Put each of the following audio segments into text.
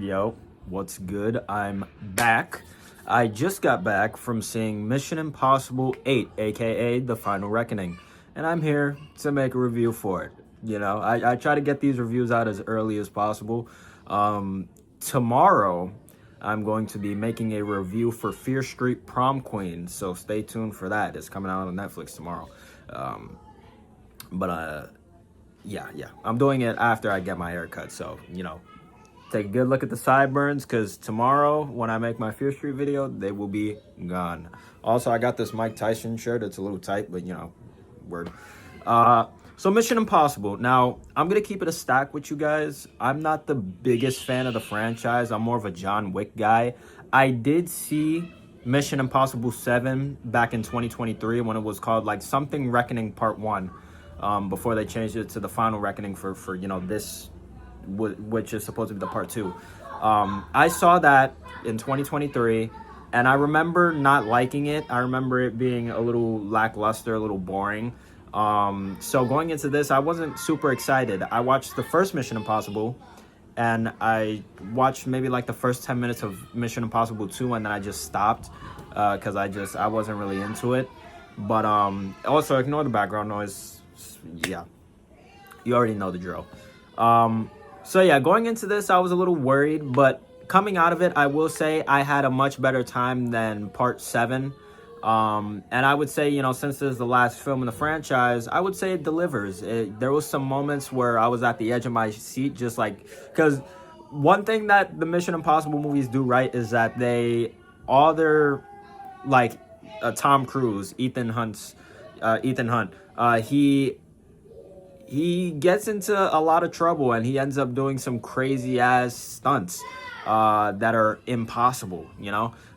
Yo, what's good? I'm back. I just got back from seeing Mission Impossible 8, aka The Final Reckoning, and I'm here to make a review for it. I try to get these reviews out as early as possible. Tomorrow, I'm going to be making a review for Fear Street Prom Queen, so stay tuned for that. It's coming out on Netflix tomorrow. But yeah. I'm doing it after I get my hair cut, so, take a good look at the sideburns, because tomorrow when I make my Fear Street video, they will be gone. Also, I got this Mike Tyson shirt. It's a little tight, but word. So Mission Impossible. Now, I'm going to keep it a stack with you guys. I'm not the biggest fan of the franchise. I'm more of a John Wick guy. I did see Mission Impossible 7 back in 2023 when it was called like something Reckoning Part 1, before they changed it to the Final Reckoning for this, which is supposed to be the part 2. I saw that in 2023, and I remember not liking it. I remember it being a little lackluster, a little boring. So going into this, I wasn't super excited. I watched the first Mission Impossible, and I watched maybe like the first 10 minutes of Mission Impossible 2, and then I just stopped because I wasn't really into it. But also ignore the background noise. Yeah, you already know the drill. So yeah, going into this, I was a little worried, but coming out of it, I will say I had a much better time than Part 7. And I would say, since this is the last film in the franchise, I would say it delivers. There was some moments where I was at the edge of my seat, just like, because one thing that the Mission Impossible movies do right is that all their, like, Tom Cruise, Ethan Hunt, he gets into a lot of trouble, and he ends up doing some crazy ass stunts that are impossible,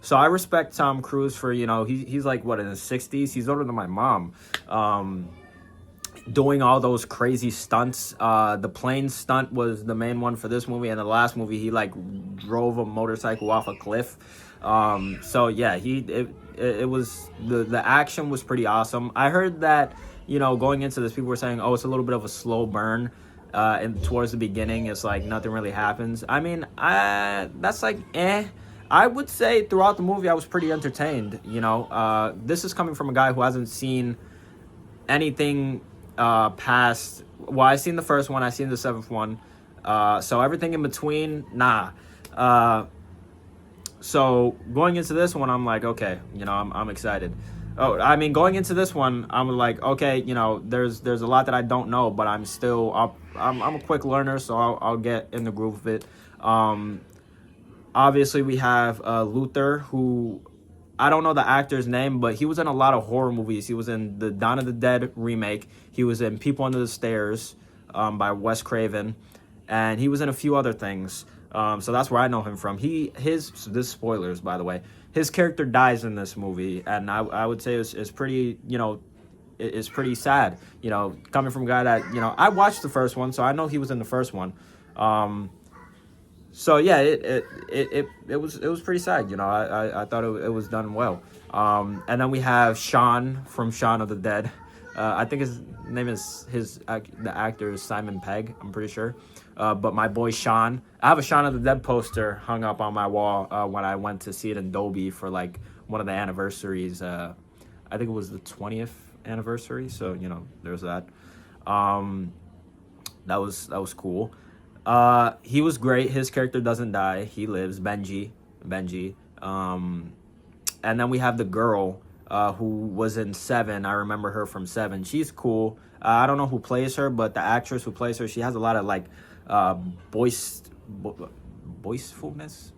So I respect Tom Cruise for, he's like, what, in his 60s? He's older than my mom. Doing all those crazy stunts. The plane stunt was the main one for this movie, and the last movie he like drove a motorcycle off a cliff. So yeah, it was, the action was pretty awesome. I heard that, going into this, people were saying, oh, it's a little bit of a slow burn. And towards the beginning, it's like nothing really happens. I mean, that's like, eh. I would say throughout the movie, I was pretty entertained. This is coming from a guy who hasn't seen anything past. Well, I've seen the first one, I've seen the 7th one. So everything in between, nah. So going into this one, I'm like, okay, I'm excited. Oh, I mean, going into this one, I'm like, okay, there's a lot that I don't know, but I'm a quick learner, so I'll get in the groove of it. Obviously, we have Luther, who I don't know the actor's name, but he was in a lot of horror movies. He was in the Dawn of the Dead remake. He was in People Under the Stairs by Wes Craven, and he was in a few other things. So that's where I know him from. This spoilers, by the way. His character dies in this movie, and I would say it's pretty, it's pretty sad. Coming from a guy that, I watched the first one, so I know he was in the first one. So yeah, it was pretty sad. I thought it was done well. And then we have Shaun from Shaun of the Dead. I think his name is the actor is Simon Pegg, I'm pretty sure. But my boy Shaun, I have a Shaun of the Dead poster hung up on my wall when I went to see it in Dolby for like one of the anniversaries. I think it was the 20th anniversary. So there's that. That was cool. He was great. His character doesn't die. He lives. Benji. And then we have the girl who was in 7. I remember her from 7. She's cool. I don't know who plays her, but the actress who plays her, she has a lot of like boisterfulness.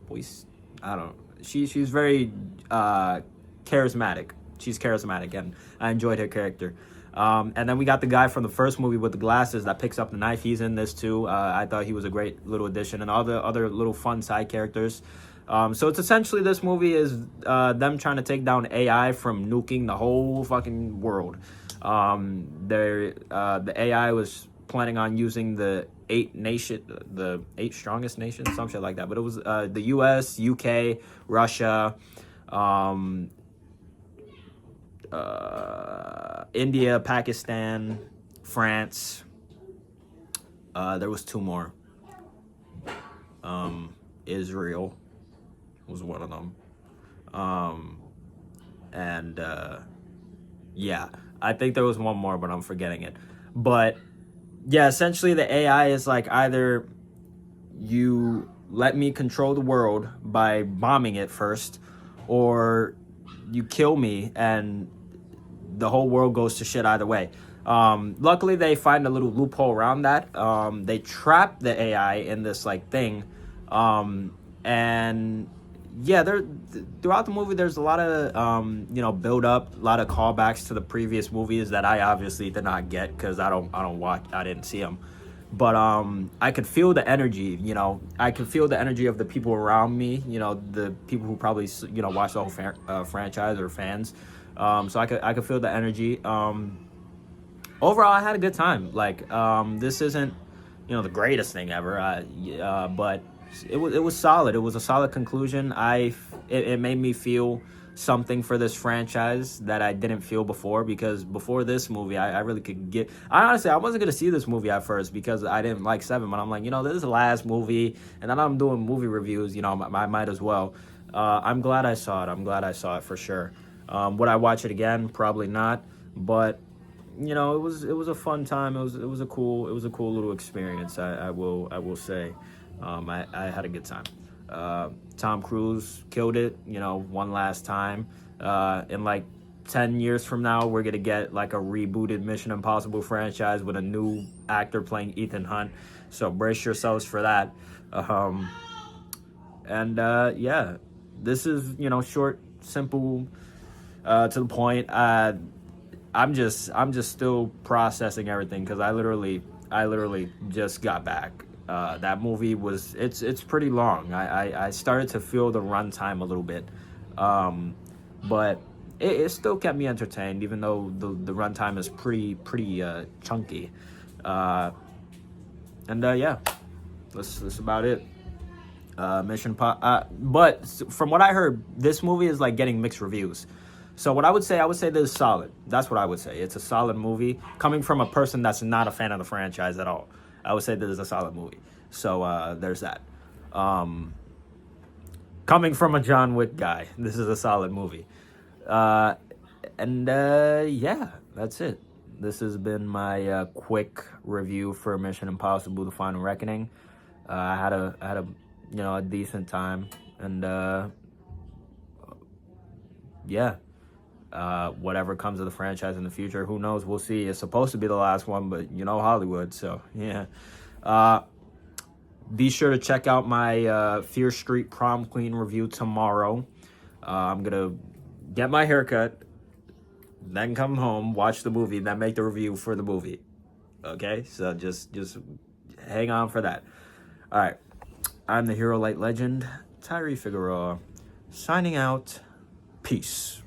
I don't know. She's very charismatic. She's charismatic, and I enjoyed her character. And then we got the guy from the first movie with the glasses that picks up the knife. He's in this too. I thought he was a great little addition, and all the other little fun side characters. So it's essentially, this movie is them trying to take down AI from nuking the whole fucking world. The AI was planning on using the 8 strongest nations, some shit like that. But it was the U.S., UK, Russia, India, Pakistan, France. There was 2 more. Israel was one of them. And yeah, I think there was one more, but I'm forgetting it. But yeah, essentially the AI is like, either you let me control the world by bombing it first, or you kill me and the whole world goes to shit either way. Luckily, they find a little loophole around that. They trap the AI in this like thing, and yeah, throughout the movie, there's a lot of build up, a lot of callbacks to the previous movies that I obviously did not get because I don't watch, I didn't see them. But I could feel the energy. I could feel the energy of the people around me. The people who probably watch the whole franchise or fans. So I could feel the energy. Overall, I had a good time. Like, this isn't the greatest thing ever, but it was solid. It was a solid conclusion. It made me feel something for this franchise that I didn't feel before, because before this movie, I really could get. I wasn't gonna see this movie at first because I didn't like Seven, but I'm like, this is the last movie, and then I'm doing movie reviews. I might as well. I'm glad I saw it. I'm glad I saw it for sure. Would I watch it again? Probably not. But it was a fun time. It was a cool little experience. I will say, I had a good time. Tom Cruise killed it. One last time. In like 10 years from now, we're gonna get like a rebooted Mission Impossible franchise with a new actor playing Ethan Hunt. So brace yourselves for that. Yeah, this is short, simple, to the point. I'm just still processing everything because I literally just got back. That movie it's pretty long. I started to feel the runtime a little bit, but it still kept me entertained, even though the runtime is pretty chunky. Yeah, that's about it. But from what I heard, this movie is like getting mixed reviews. So what I would say this is solid. That's what I would say. It's a solid movie coming from a person that's not a fan of the franchise at all. I would say this is a solid movie. So there's that. Coming from a John Wick guy, this is a solid movie. Yeah, that's it. This has been my quick review for Mission Impossible: The Final Reckoning. I had a decent time, and yeah. Whatever comes of the franchise in the future, who knows? We'll see. It's supposed to be the last one, but Hollywood, so yeah. Be sure to check out my Fear Street Prom Queen review tomorrow. I'm gonna get my haircut, then come home, watch the movie, then make the review for the movie. Okay, so just hang on for that. All right, I'm the Hero Light Legend, Tyree Figueroa, signing out. Peace.